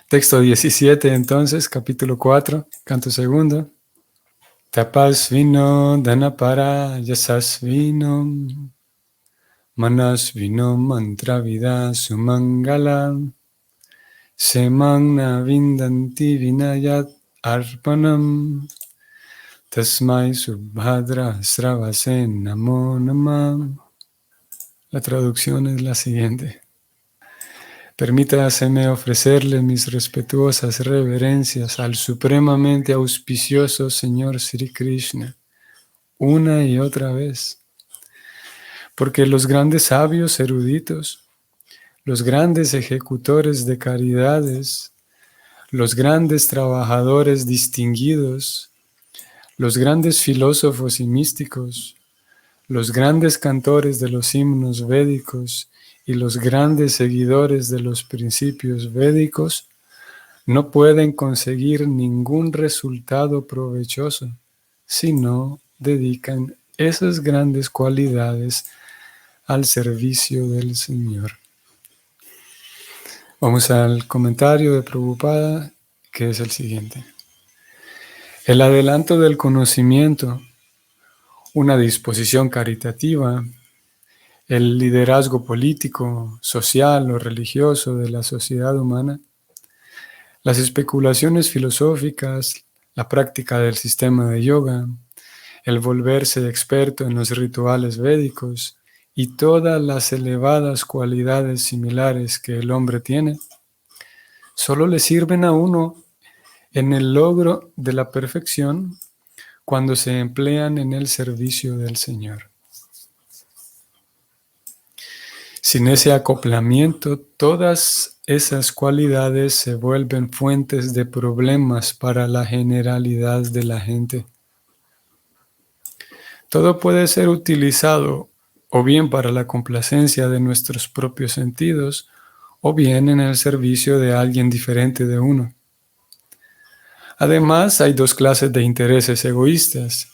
Texto 17, entonces, capítulo 4, canto segundo. Tapasvino dhanapara yasasvino manasvino mantravida sumangala semagna vindanti vinayat arpanam tasmai subhadra sravasen namo namah. La traducción es la siguiente. Permítaseme ofrecerle mis respetuosas reverencias al supremamente auspicioso Señor Sri Krishna, una y otra vez, porque los grandes sabios eruditos, los grandes ejecutores de caridades, los grandes trabajadores distinguidos, los grandes filósofos y místicos, los grandes cantores de los himnos védicos y los grandes seguidores de los principios védicos no pueden conseguir ningún resultado provechoso si no dedican esas grandes cualidades al servicio del Señor. Vamos al comentario de Prabhupada, que es el siguiente. El adelanto del conocimiento, una disposición caritativa, el liderazgo político, social o religioso de la sociedad humana, las especulaciones filosóficas, la práctica del sistema de yoga, el volverse experto en los rituales védicos y todas las elevadas cualidades similares que el hombre tiene, solo le sirven a uno en el logro de la perfección cuando se emplean en el servicio del Señor. Sin ese acoplamiento, todas esas cualidades se vuelven fuentes de problemas para la generalidad de la gente. Todo puede ser utilizado o bien para la complacencia de nuestros propios sentidos, o bien en el servicio de alguien diferente de uno. Además, hay dos clases de intereses egoístas,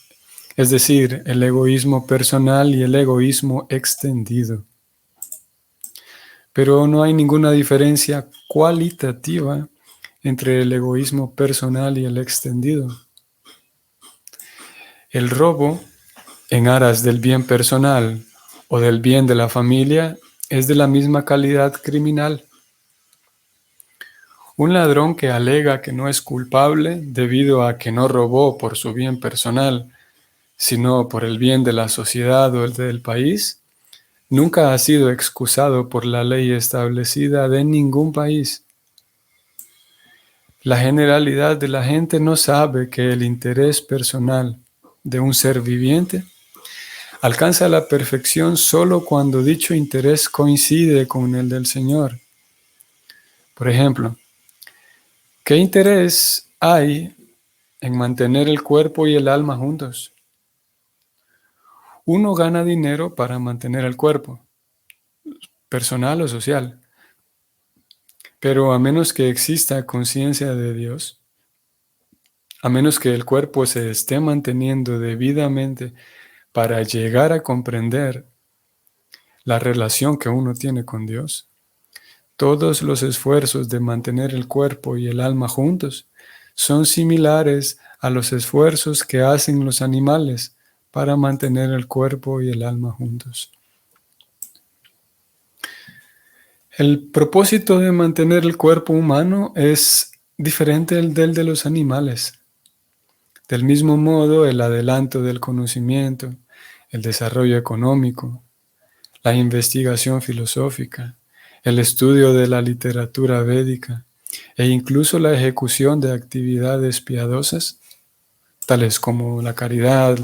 es decir, el egoísmo personal y el egoísmo extendido. Pero no hay ninguna diferencia cualitativa entre el egoísmo personal y el extendido. El robo, en aras del bien personal o del bien de la familia, es de la misma calidad criminal. Un ladrón que alega que no es culpable debido a que no robó por su bien personal, sino por el bien de la sociedad o el del país, nunca ha sido excusado por la ley establecida de ningún país. La generalidad de la gente no sabe que el interés personal de un ser viviente alcanza la perfección solo cuando dicho interés coincide con el del Señor. Por ejemplo, ¿qué interés hay en mantener el cuerpo y el alma juntos? Uno gana dinero para mantener el cuerpo, personal o social, pero a menos que exista conciencia de Dios, a menos que el cuerpo se esté manteniendo debidamente para llegar a comprender la relación que uno tiene con Dios, todos los esfuerzos de mantener el cuerpo y el alma juntos son similares a los esfuerzos que hacen los animales para mantener el cuerpo y el alma juntos. El propósito de mantener el cuerpo humano es diferente del de los animales. Del mismo modo, el adelanto del conocimiento, el desarrollo económico, la investigación filosófica, el estudio de la literatura védica e incluso la ejecución de actividades piadosas, tales como la caridad,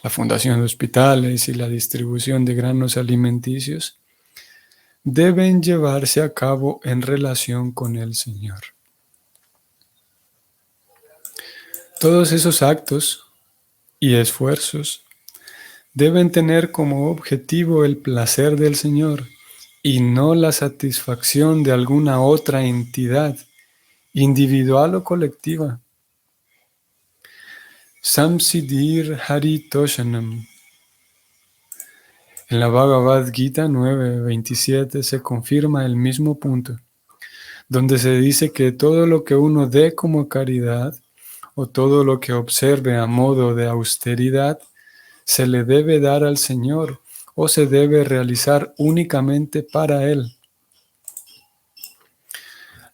la fundación de hospitales y la distribución de granos alimenticios, deben llevarse a cabo en relación con el Señor. Todos esos actos y esfuerzos deben tener como objetivo el placer del Señor y no la satisfacción de alguna otra entidad, individual o colectiva. Samsiddhir Hari Toshanam. En la Bhagavad Gita 9:27 se confirma el mismo punto. donde se dice que todo lo que uno dé como caridad o todo lo que observe a modo de austeridad se le debe dar al Señor o se debe realizar únicamente para Él.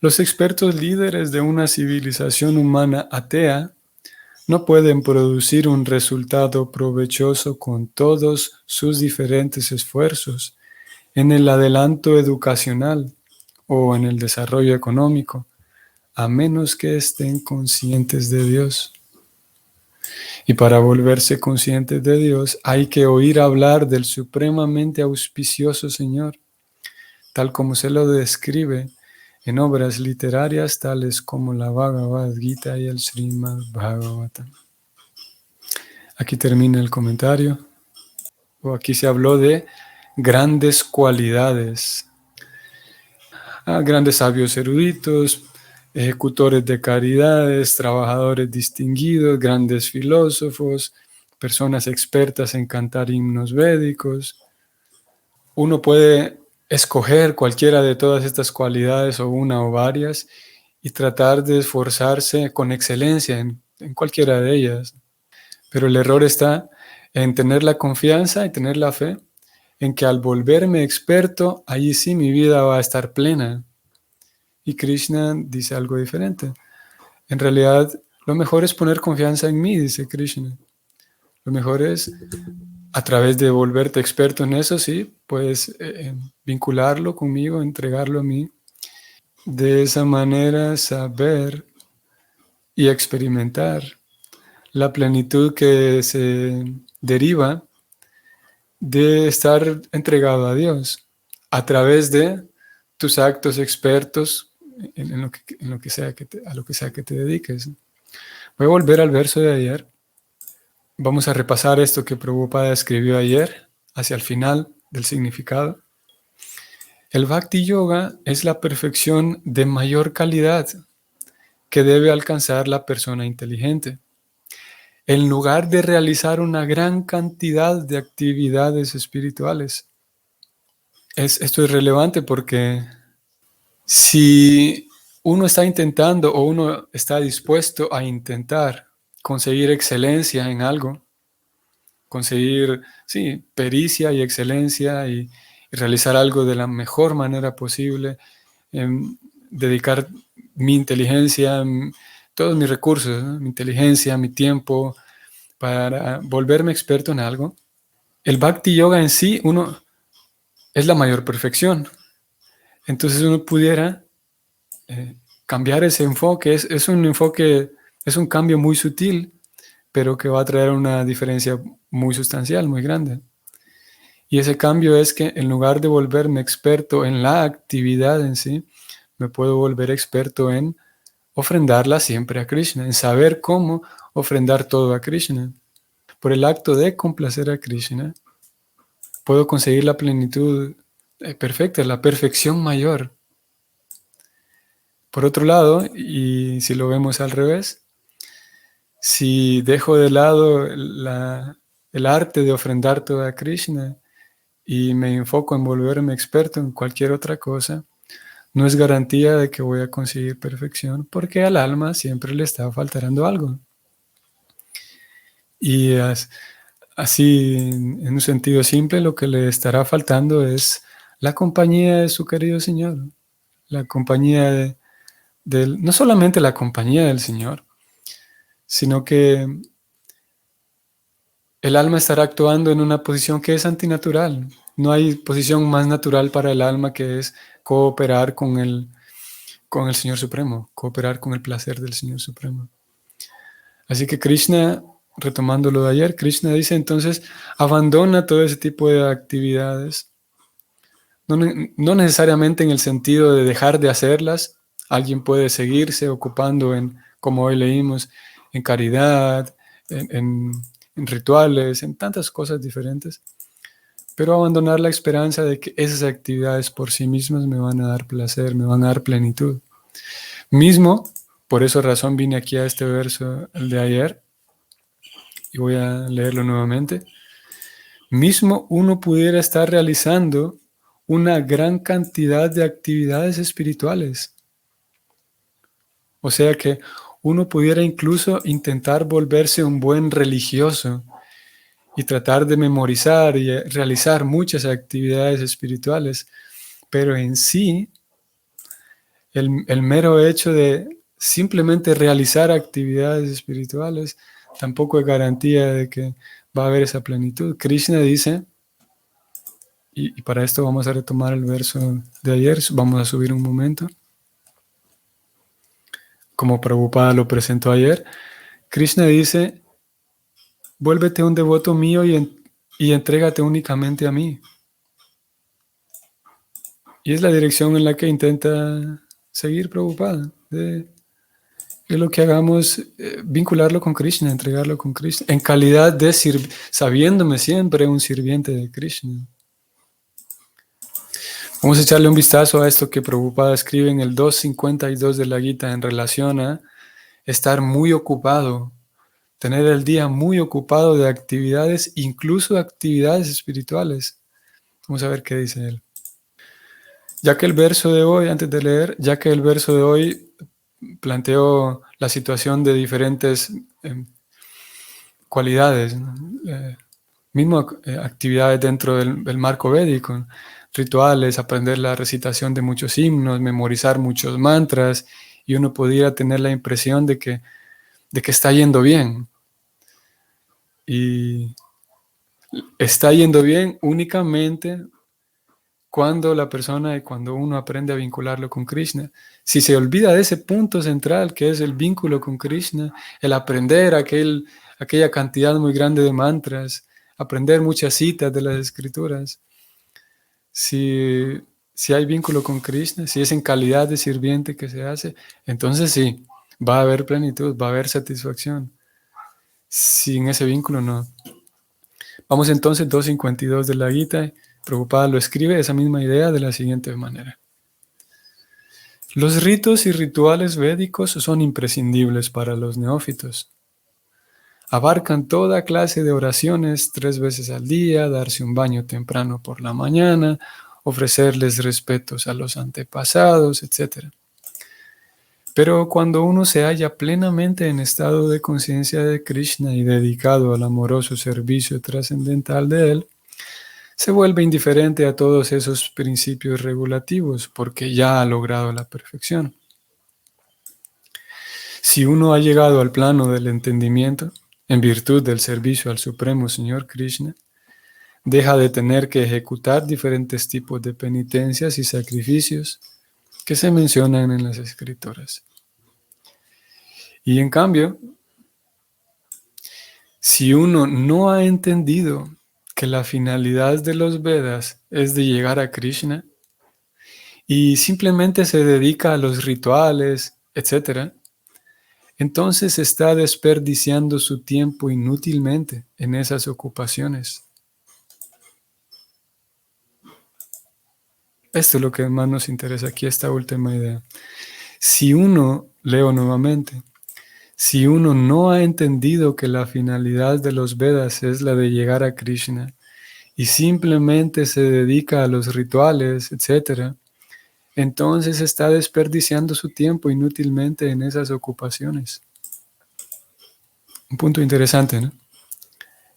Los expertos líderes de una civilización humana atea no pueden producir un resultado provechoso con todos sus diferentes esfuerzos en el adelanto educacional o en el desarrollo económico, a menos que estén conscientes de Dios. Y para volverse conscientes de Dios hay que oír hablar del supremamente auspicioso Señor, tal como se lo describe en obras literarias tales como la Bhagavad Gita y el Srimad Bhagavatam. Aquí termina el comentario. O aquí se habló de grandes cualidades, grandes sabios eruditos, ejecutores de caridades, trabajadores distinguidos, grandes filósofos, personas expertas en cantar himnos védicos. Uno puede escoger cualquiera de todas estas cualidades o una o varias y tratar de esforzarse con excelencia en cualquiera de ellas. Pero el error está en tener la confianza y tener la fe en que al volverme experto, allí sí mi vida va a estar plena. Y Krishna dice algo diferente. En realidad, lo mejor es poner confianza en mí, dice Krishna. Lo mejor es, a través de volverte experto en eso, sí, puedes vincularlo conmigo, entregarlo a mí. De esa manera, saber y experimentar la plenitud que se deriva de estar entregado a Dios a través de tus actos expertos en lo que sea a lo que sea que te dediques. Voy a volver al verso de ayer. Vamos a repasar esto que Prabhupada escribió ayer hacia el final del significado. El Bhakti Yoga es la perfección de mayor calidad que debe alcanzar la persona inteligente. En lugar de realizar una gran cantidad de actividades espirituales. Esto es relevante porque si uno está intentando o uno está dispuesto a intentar conseguir excelencia en algo, conseguir, sí, pericia y excelencia y realizar algo de la mejor manera posible, dedicar mi inteligencia, todos mis recursos, ¿no? Mi inteligencia, mi tiempo, para volverme experto en algo. El Bhakti Yoga en sí, es la mayor perfección. Entonces uno pudiera cambiar ese enfoque. Es un enfoque, es un cambio muy sutil, pero que va a traer una diferencia muy sustancial, muy grande. Y ese cambio es que en lugar de volverme experto en la actividad en sí, me puedo volver experto en ofrendarla siempre a Krishna, en saber cómo ofrendar todo a Krishna. Por el acto de complacer a Krishna, puedo conseguir la plenitud perfecta, la perfección mayor. Por otro lado, y si lo vemos al revés, si dejo de lado el arte de ofrendar todo a Krishna y me enfoco en volverme experto en cualquier otra cosa, no es garantía de que voy a conseguir perfección, porque al alma siempre le está faltando algo. Y así, en un sentido simple, lo que le estará faltando es la compañía de su querido Señor, la compañía no solamente la compañía del Señor, sino que el alma estará actuando en una posición que es antinatural. No hay posición más natural para el alma que es cooperar con el Señor Supremo, cooperar con el placer del Señor Supremo. Así que Krishna, retomando lo de ayer, Krishna dice entonces, abandona todo ese tipo de actividades. No necesariamente en el sentido de dejar de hacerlas. Alguien puede seguirse ocupando en, como hoy leímos, en caridad, en rituales, en tantas cosas diferentes. Pero abandonar la esperanza de que esas actividades por sí mismas me van a dar placer, me van a dar plenitud. Mismo, por esa razón vine aquí a este verso, el de ayer, y voy a leerlo nuevamente. Mismo uno pudiera estar realizando una gran cantidad de actividades espirituales. O sea que uno pudiera incluso intentar volverse un buen religioso y tratar de memorizar y realizar muchas actividades espirituales, pero en sí, el mero hecho de simplemente realizar actividades espirituales tampoco es garantía de que va a haber esa plenitud. Krishna dice, y para esto vamos a retomar el verso de ayer, vamos a subir un momento, como Prabhupada lo presentó ayer. Krishna dice, vuélvete un devoto mío y entrégate únicamente a mí. Y es la dirección en la que intenta seguir Prabhupada. Es lo que hagamos, vincularlo con Krishna, entregarlo con Krishna, en calidad de sabiéndome siempre un sirviente de Krishna. Vamos a echarle un vistazo a esto que Prabhupada escribe en el 252 de la Gita en relación a estar muy ocupado, tener el día muy ocupado de actividades, incluso actividades espirituales. Vamos a ver qué dice él. Ya que el verso de hoy, antes de leer, ya que el verso de hoy planteó la situación de diferentes cualidades, ¿no? Mismo actividades dentro del marco védico, rituales, aprender la recitación de muchos himnos, memorizar muchos mantras, y uno pudiera tener la impresión de que está yendo bien. Y está yendo bien únicamente cuando la persona y cuando uno aprende a vincularlo con Krishna. Si se olvida de ese punto central que es el vínculo con Krishna, el aprender aquella cantidad muy grande de mantras, aprender muchas citas de las escrituras, si hay vínculo con Krishna, si es en calidad de sirviente que se hace, entonces sí, va a haber plenitud, va a haber satisfacción. Sin ese vínculo no. Vamos entonces 252 de la Gita. Prabhupada lo escribe esa misma idea de la siguiente manera. Los ritos y rituales védicos son imprescindibles para los neófitos. Abarcan toda clase de oraciones 3 veces al día, darse un baño temprano por la mañana, ofrecerles respetos a los antepasados, etc. Pero cuando uno se halla plenamente en estado de conciencia de Krishna y dedicado al amoroso servicio trascendental de él, se vuelve indiferente a todos esos principios regulativos porque ya ha logrado la perfección. Si uno ha llegado al plano del entendimiento, en virtud del servicio al Supremo Señor Krishna, deja de tener que ejecutar diferentes tipos de penitencias y sacrificios que se mencionan en las escrituras. Y en cambio, si uno no ha entendido que la finalidad de los Vedas es de llegar a Krishna y simplemente se dedica a los rituales, etc., entonces está desperdiciando su tiempo inútilmente en esas ocupaciones. Esto es lo que más nos interesa aquí, esta última idea. Si uno, leo nuevamente, si uno no ha entendido que la finalidad de los Vedas es la de llegar a Krishna y simplemente se dedica a los rituales, etc., entonces está desperdiciando su tiempo inútilmente en esas ocupaciones. Un punto interesante, ¿no?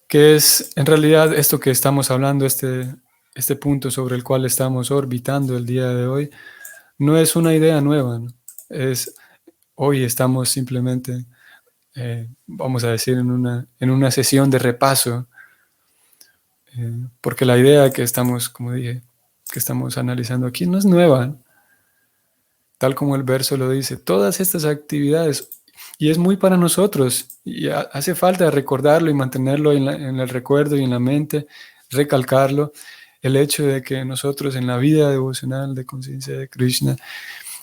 Que es en realidad esto que estamos hablando, este punto sobre el cual estamos orbitando el día de hoy, no es una idea nueva, ¿no? Hoy estamos simplemente, vamos a decir, en una sesión de repaso, porque la idea que estamos, como dije, que estamos analizando aquí no es nueva, ¿no? Tal como el verso lo dice, todas estas actividades, y es muy para nosotros, y hace falta recordarlo y mantenerlo en el recuerdo y en la mente, recalcarlo, el hecho de que nosotros en la vida devocional de conciencia de Krishna,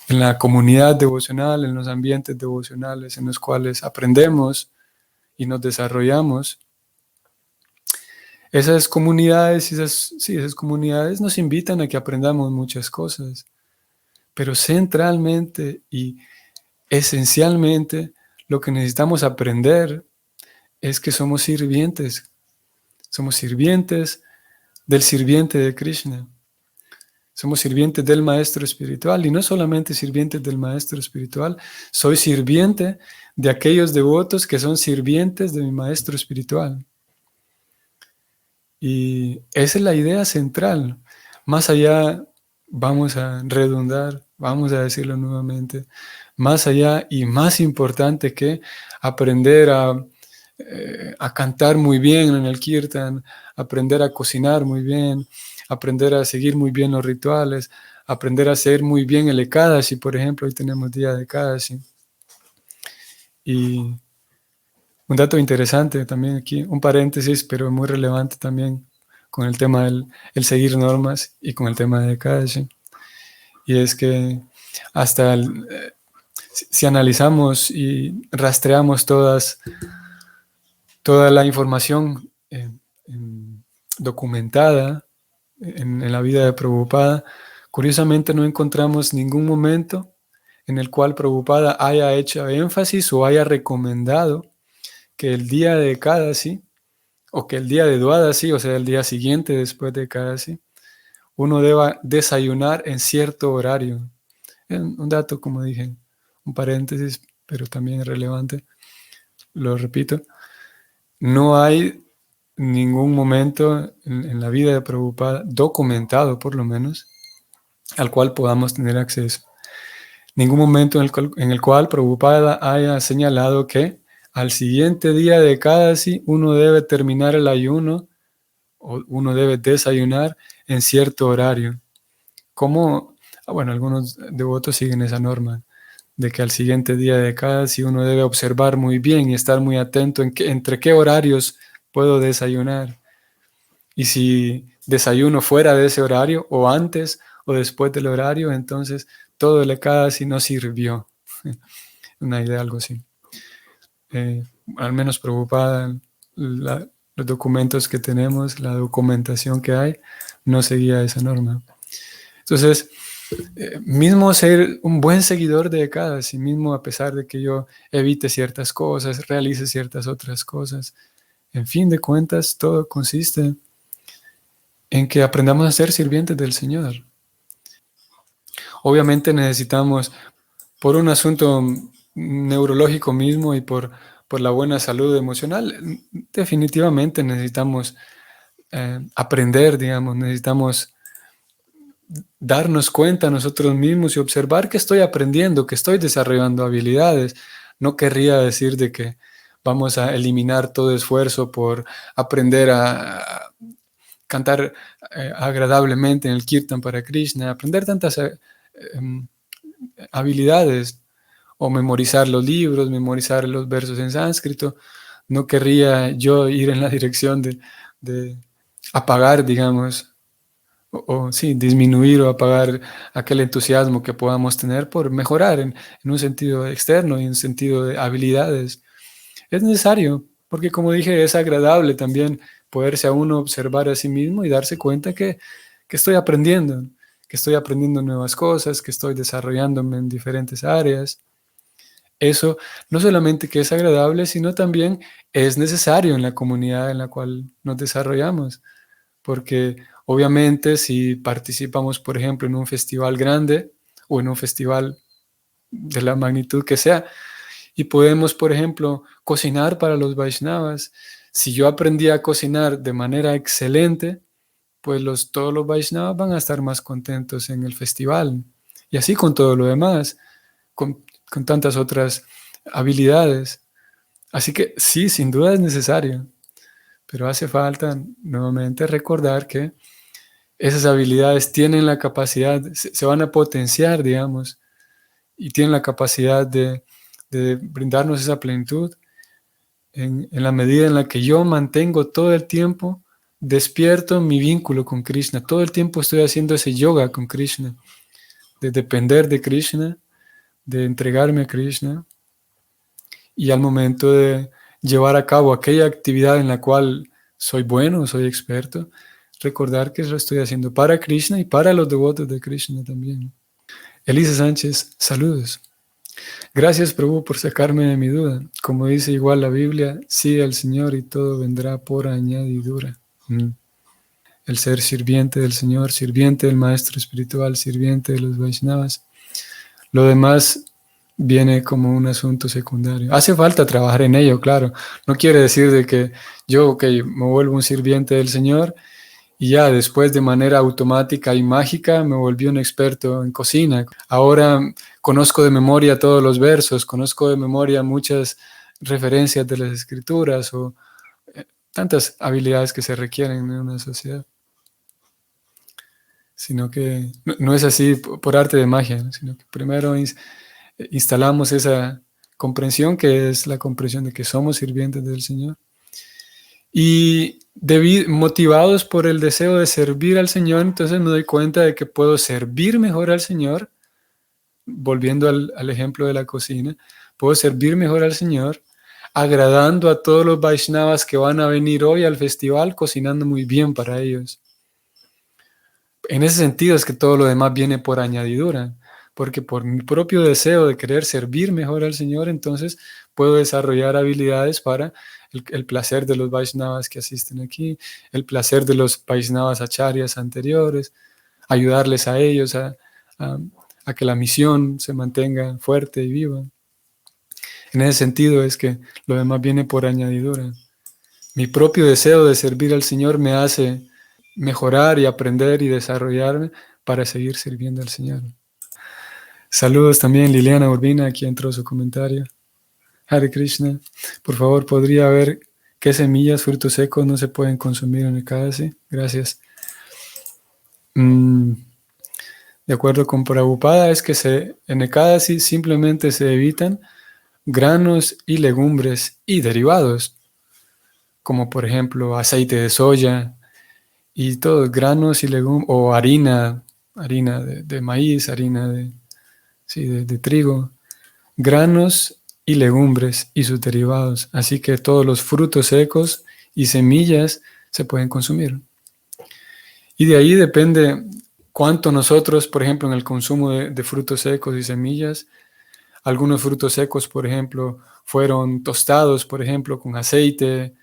en la comunidad devocional, en los ambientes devocionales en los cuales aprendemos y nos desarrollamos, esas comunidades, esas comunidades nos invitan a que aprendamos muchas cosas, pero centralmente y esencialmente lo que necesitamos aprender es que somos sirvientes del sirviente de Krishna. Somos sirvientes del maestro espiritual y no solamente sirvientes del maestro espiritual, soy sirviente de aquellos devotos que son sirvientes de mi maestro espiritual. Y esa es la idea central. Más allá, vamos a redundar, vamos a decirlo nuevamente, más allá y más importante que aprender a cantar muy bien en el kirtan, aprender a cocinar muy bien, aprender a seguir muy bien los rituales, aprender a hacer muy bien el Ekadashi, por ejemplo, hoy tenemos día de Ekadashi. Y un dato interesante también aquí, un paréntesis, pero muy relevante también con el tema del el seguir normas y con el tema de Ekadashi. Y es que hasta si analizamos y rastreamos toda la información documentada en la vida de Prabhupada, curiosamente no encontramos ningún momento en el cual Prabhupada haya hecho énfasis o haya recomendado que el día de Ekadasi, o que el día de Dwadasi, o sea, el día siguiente después de Ekadasi, uno deba desayunar en cierto horario. Un dato, como dije, un paréntesis, pero también relevante, lo repito, no hay ningún momento en la vida de Prabhupada, documentado por lo menos, al cual podamos tener acceso. Ningún momento en el cual Prabhupada haya señalado que al siguiente día de Ekadasi uno debe terminar el ayuno o uno debe desayunar en cierto horario. Como, bueno, algunos devotos siguen esa norma de que al siguiente día de Ekadasi uno debe observar muy bien y estar muy atento entre qué horarios puedo desayunar. Y si desayuno fuera de ese horario, o antes o después del horario, entonces todo el Ekadasi no sirvió. Una idea, algo así. Al menos preocupada, los documentos que tenemos, la documentación que hay, no seguía esa norma. Entonces, mismo ser un buen seguidor de Ekadasi, mismo a pesar de que yo evite ciertas cosas, realice ciertas otras cosas, en fin de cuentas, todo consiste en que aprendamos a ser sirvientes del Señor. Obviamente necesitamos, por un asunto neurológico mismo y por la buena salud emocional, definitivamente necesitamos aprender, digamos, necesitamos darnos cuenta nosotros mismos y observar que estoy aprendiendo, que estoy desarrollando habilidades. No querría decir de que vamos a eliminar todo esfuerzo por aprender a cantar agradablemente en el kirtan para Krishna, aprender tantas habilidades o memorizar los libros, memorizar los versos en sánscrito. No querría yo ir en la dirección de apagar, digamos, o sí, disminuir o apagar aquel entusiasmo que podamos tener por mejorar en un sentido externo y en un sentido de habilidades. Es necesario, porque como dije, es agradable también poderse a uno observar a sí mismo y darse cuenta que estoy aprendiendo nuevas cosas, que estoy desarrollándome en diferentes áreas. Eso no solamente que es agradable, sino también es necesario en la comunidad en la cual nos desarrollamos, porque obviamente si participamos, por ejemplo, en un festival grande o en un festival de la magnitud que sea, y podemos, por ejemplo, cocinar para los Vaishnavas. Si yo aprendí a cocinar de manera excelente, pues todos los Vaishnavas van a estar más contentos en el festival. Y así con todo lo demás, con tantas otras habilidades. Así que sí, sin duda es necesario, pero hace falta nuevamente recordar que esas habilidades tienen la capacidad, se van a potenciar, digamos, y tienen la capacidad de brindarnos esa plenitud en la medida en la que yo mantengo todo el tiempo despierto mi vínculo con Krishna. Todo el tiempo estoy haciendo ese yoga con Krishna, de depender de Krishna, de entregarme a Krishna, y al momento de llevar a cabo aquella actividad en la cual soy bueno, soy experto, recordar que lo estoy haciendo para Krishna y para los devotos de Krishna también. Elisa Sánchez, saludos. Gracias, Prabhu, por sacarme de mi duda. Como dice igual la Biblia, sigue al Señor y todo vendrá por añadidura. el ser sirviente del Señor, sirviente del Maestro Espiritual, sirviente de los Vaishnavas. Lo demás viene como un asunto secundario. Hace falta trabajar en ello, claro. No quiere decir de que yo, me vuelvo un sirviente del Señor y ya después de manera automática y mágica me volví un experto en cocina. Ahora conozco de memoria todos los versos, conozco de memoria muchas referencias de las escrituras o tantas habilidades que se requieren en una sociedad. Sino que no es así por arte de magia, ¿no? Sino que primero instalamos esa comprensión que es la comprensión de que somos sirvientes del Señor. Y motivados por el deseo de servir al Señor, entonces me doy cuenta de que puedo servir mejor al Señor, volviendo al ejemplo de la cocina, puedo servir mejor al Señor, agradando a todos los Vaishnavas que van a venir hoy al festival, cocinando muy bien para ellos. En ese sentido es que todo lo demás viene por añadidura, porque por mi propio deseo de querer servir mejor al Señor, entonces puedo desarrollar habilidades para el placer de los Vaishnavas que asisten aquí, el placer de los Vaishnavas acharyas anteriores, ayudarles a ellos a que la misión se mantenga fuerte y viva. En ese sentido es que lo demás viene por añadidura. Mi propio deseo de servir al Señor me hace mejorar y aprender y desarrollarme para seguir sirviendo al Señor. Saludos también Liliana Urbina, aquí entró su comentario. Hare Krishna, por favor, ¿podría ver qué semillas, frutos secos no se pueden consumir en el Ekadasi? Gracias. De acuerdo con Prabhupada, es que en Ekadasi simplemente se evitan granos y legumbres y derivados, como por ejemplo aceite de soya, y todos granos y legumbres, o harina de maíz, harina de trigo, granos y legumbres y sus derivados. Así que todos los frutos secos y semillas se pueden consumir. Y de ahí depende cuánto nosotros, por ejemplo, en el consumo de frutos secos y semillas, algunos frutos secos, por ejemplo, fueron tostados, por ejemplo, con aceite,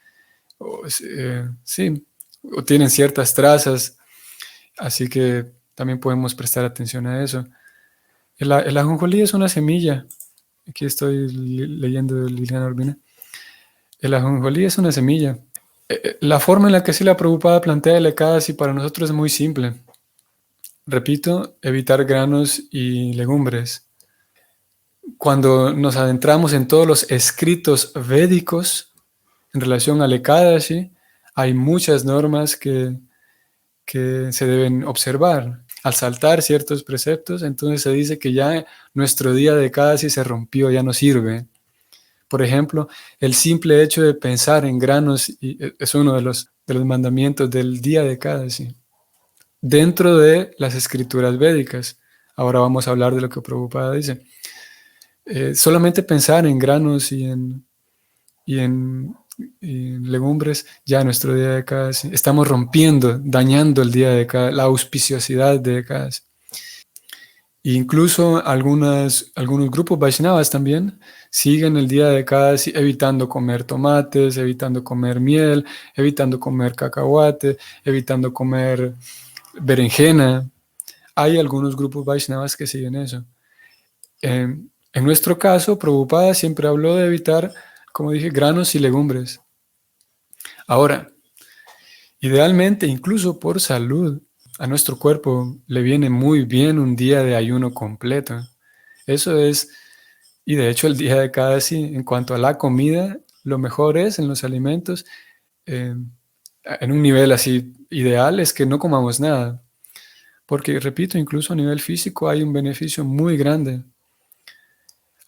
o tienen ciertas trazas. Así que también podemos prestar atención a eso. El ajonjolí es una semilla. Aquí estoy leyendo de Liliana Urbina. El ajonjolí es una semilla. La forma en la que Srila Prabhupada plantea el Ekadasi para nosotros es muy simple. Repito, evitar granos y legumbres. Cuando nos adentramos en todos los escritos védicos en relación al Ekadasi, hay muchas normas que se deben observar. Al saltar ciertos preceptos, entonces se dice que ya nuestro día de Ekadasi se rompió, ya no sirve. Por ejemplo, el simple hecho de pensar en granos es uno de los mandamientos del día de Ekadasi, dentro de las escrituras védicas. Ahora vamos a hablar de lo que Prabhupada dice. Solamente pensar en granos y en legumbres, ya nuestro día de Ekadasi, estamos rompiendo, dañando el día de Ekadasi, la auspiciosidad de Ekadasi. Incluso algunos grupos Vaishnavas también siguen el día de Ekadasi evitando comer tomates, evitando comer miel, evitando comer cacahuate, evitando comer berenjena. Hay algunos grupos Vaishnavas que siguen eso. En nuestro caso, Prabhupada siempre habló de evitar, como dije, granos y legumbres. Ahora, idealmente, incluso por salud, a nuestro cuerpo le viene muy bien un día de ayuno completo. Eso es, y de hecho el día de Ekadasi, en cuanto a la comida, lo mejor es en los alimentos, en un nivel así ideal, es que no comamos nada. Porque, repito, incluso a nivel físico hay un beneficio muy grande.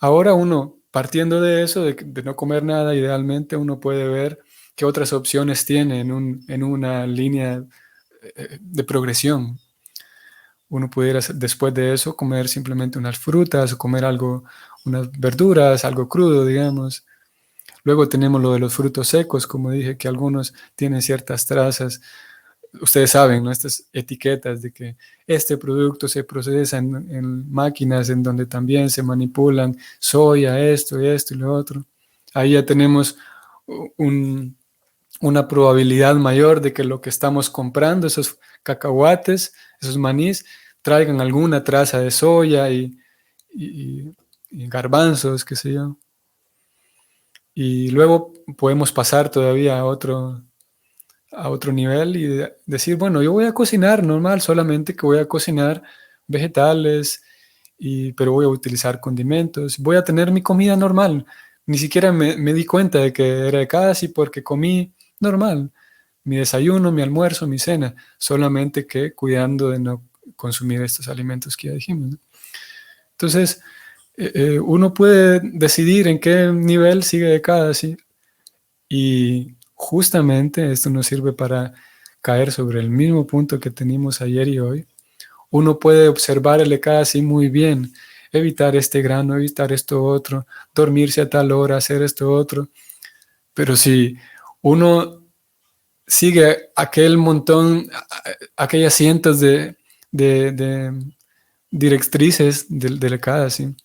Ahora uno, partiendo de eso, de no comer nada, idealmente uno puede ver qué otras opciones tiene en una línea de progresión. Uno pudiera, después de eso, comer simplemente unas frutas o comer algo, unas verduras, algo crudo, digamos. Luego tenemos lo de los frutos secos, como dije, que algunos tienen ciertas trazas. Ustedes saben, ¿no? Estas etiquetas de que este producto se procesa en máquinas en donde también se manipulan soya, esto y lo otro. Ahí ya tenemos un una probabilidad mayor de que lo que estamos comprando, esos cacahuates, esos manís, traigan alguna traza de soya y- y garbanzos, qué sé yo. Y luego podemos pasar todavía a otro nivel y decir, bueno, yo voy a cocinar normal, solamente que voy a cocinar vegetales, pero voy a utilizar condimentos, voy a tener mi comida normal. Ni siquiera me di cuenta de que era de casi porque comí normal, mi desayuno, mi almuerzo, mi cena, solamente que cuidando de no consumir estos alimentos que ya dijimos, ¿no? Entonces, uno puede decidir en qué nivel sigue de cada, ¿sí? Y justamente esto nos sirve para caer sobre el mismo punto que teníamos ayer y hoy. Uno puede observar el EKASI muy bien, evitar este grano, evitar esto otro, dormirse a tal hora, hacer esto otro. Pero si uno sigue aquel montón, aquellas cientos de directrices del EKASI,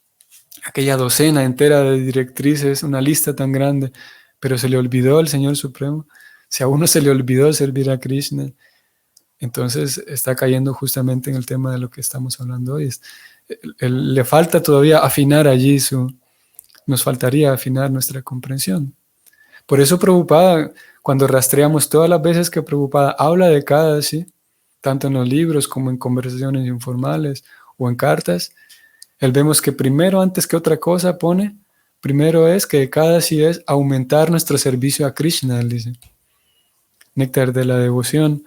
aquella docena entera de directrices, una lista tan grande, pero se le olvidó al Señor Supremo. Si a uno se le olvidó servir a Krishna, entonces está cayendo justamente en el tema de lo que estamos hablando hoy. Le falta todavía afinar allí nos faltaría afinar nuestra comprensión. Por eso Prabhupada, cuando rastreamos todas las veces que Prabhupada habla de cada, ¿sí? Tanto en los libros como en conversaciones informales o en cartas, él vemos que primero, antes que otra cosa, primero es que cada sí es aumentar nuestro servicio a Krishna, él dice. Néctar de la devoción,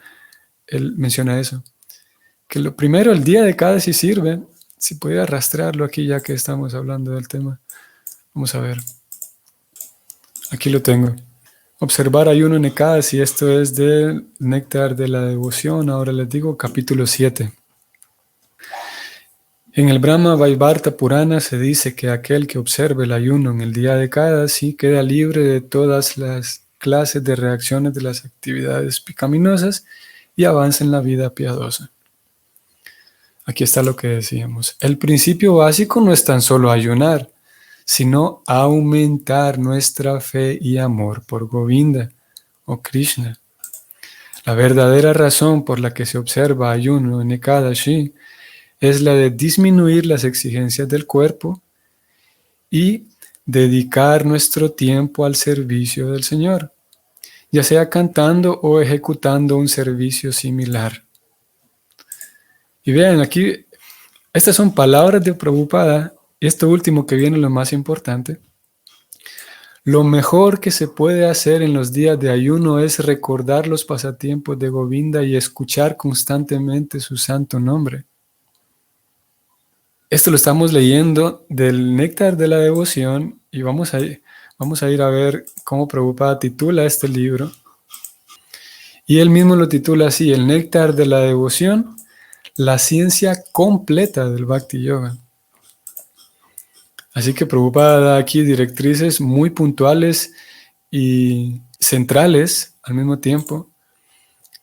él menciona eso. Que lo primero, el día de cada sí sirve, si pudiera rastrearlo aquí ya que estamos hablando del tema. Vamos a ver. Aquí lo tengo. Observar ayuno en Ekadasi, esto es del Néctar de la devoción, ahora les digo, capítulo 7. En el Brahma Vaivarta Purana se dice que aquel que observe el ayuno en el día de Ekadasi queda libre de todas las clases de reacciones de las actividades pecaminosas y avanza en la vida piadosa. Aquí está lo que decíamos. El principio básico no es tan solo ayunar, sino aumentar nuestra fe y amor por Govinda o Krishna. La verdadera razón por la que se observa ayuno en Ekadashi es la de disminuir las exigencias del cuerpo y dedicar nuestro tiempo al servicio del Señor, ya sea cantando o ejecutando un servicio similar. Y vean, aquí, estas son palabras de Prabhupada, y esto último que viene es lo más importante. Lo mejor que se puede hacer en los días de ayuno es recordar los pasatiempos de Govinda y escuchar constantemente su santo nombre. Esto lo estamos leyendo del Néctar de la Devoción y vamos a ir a ver cómo Prabhupada titula este libro. Y él mismo lo titula así, el Néctar de la Devoción, la ciencia completa del Bhakti Yoga. Así que Prabhupada da aquí directrices muy puntuales y centrales al mismo tiempo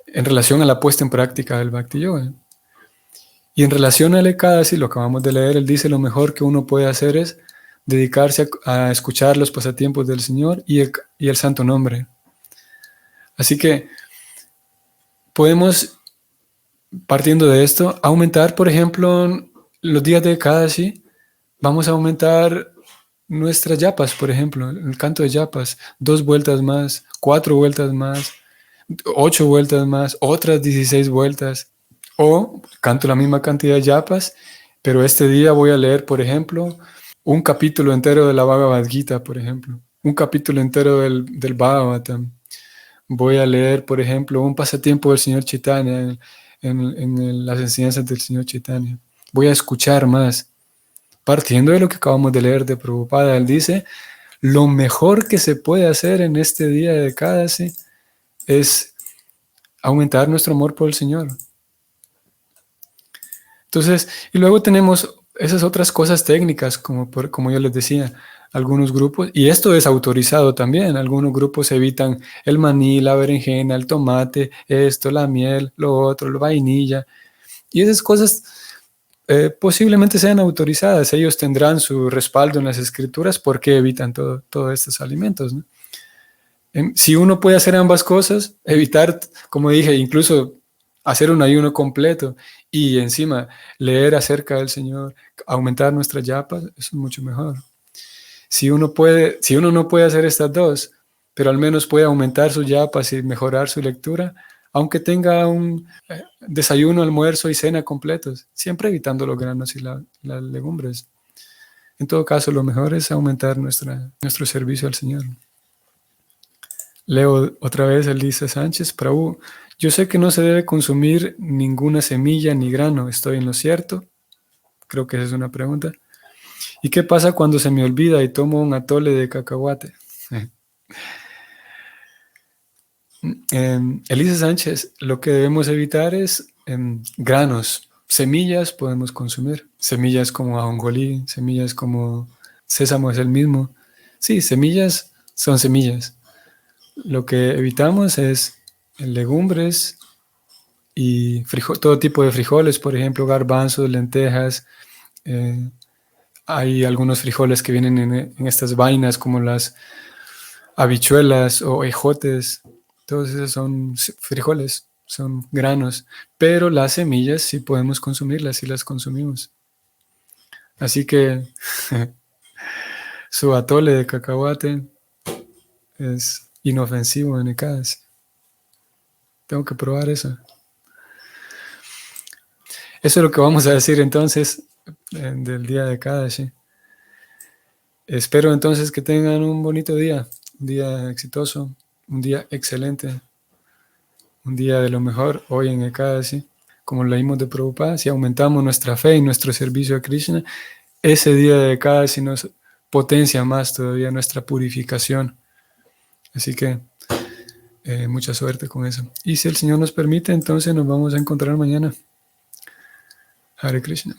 en relación a la puesta en práctica del Bhakti Yoga. Y en relación al Ekadasi, lo acabamos de leer, él dice lo mejor que uno puede hacer es dedicarse a escuchar los pasatiempos del Señor y el santo nombre. Así que podemos, partiendo de esto, aumentar, por ejemplo, los días de Ekadasi, vamos a aumentar nuestras yapas, por ejemplo, el canto de yapas, 2 vueltas más, 4 vueltas más, 8 vueltas más, otras 16 vueltas. O canto la misma cantidad de yapas, pero este día voy a leer, por ejemplo, un capítulo entero de la Bhagavad Gita, por ejemplo, un capítulo entero del Bhagavatam. Voy a leer, por ejemplo, un pasatiempo del Señor Chaitanya en las enseñanzas del Señor Chaitanya. Voy a escuchar más. Partiendo de lo que acabamos de leer de Prabhupada, él dice, lo mejor que se puede hacer en este día de Ekadasi es aumentar nuestro amor por el Señor. Entonces, y luego tenemos esas otras cosas técnicas, como yo les decía, algunos grupos, y esto es autorizado también, algunos grupos evitan el maní, la berenjena, el tomate, esto, la miel, lo otro, la vainilla, y esas cosas posiblemente sean autorizadas, ellos tendrán su respaldo en las escrituras porque evitan todos estos alimentos, ¿no? Si uno puede hacer ambas cosas, evitar, como dije, incluso hacer un ayuno completo y encima leer acerca del Señor, aumentar nuestras yapas, eso es mucho mejor. Si uno no puede hacer estas dos, pero al menos puede aumentar sus yapas y mejorar su lectura, aunque tenga un desayuno, almuerzo y cena completos, siempre evitando los granos y las legumbres. En todo caso, lo mejor es aumentar nuestro servicio al Señor. Leo otra vez Elisa Sánchez, Prabhu, yo sé que no se debe consumir ninguna semilla ni grano, ¿estoy en lo cierto? Creo que esa es una pregunta. ¿Y qué pasa cuando se me olvida y tomo un atole de cacahuate? Elisa Sánchez, lo que debemos evitar es granos. Semillas podemos consumir. Semillas como ajonjolí, semillas como sésamo es el mismo. Sí, semillas son semillas. Lo que evitamos es legumbres y todo tipo de frijoles, por ejemplo, garbanzos, lentejas. eh, Hay algunos frijoles que vienen en estas vainas como las habichuelas o ejotes. Todos esos son frijoles, son granos. Pero las semillas sí podemos consumirlas y las consumimos. Así que su atole de cacahuate es inofensivo en Ekadasi. Tengo que probar eso. Eso es lo que vamos a decir entonces del día de Ekadasi. Espero entonces que tengan un bonito día, un día exitoso, un día excelente, un día de lo mejor hoy en Ekadasi. Como leímos de Prabhupada, si aumentamos nuestra fe y nuestro servicio a Krishna, ese día de Ekadasi nos potencia más todavía nuestra purificación. Así que mucha suerte con eso. Y si el Señor nos permite, entonces nos vamos a encontrar mañana. Hare Krishna.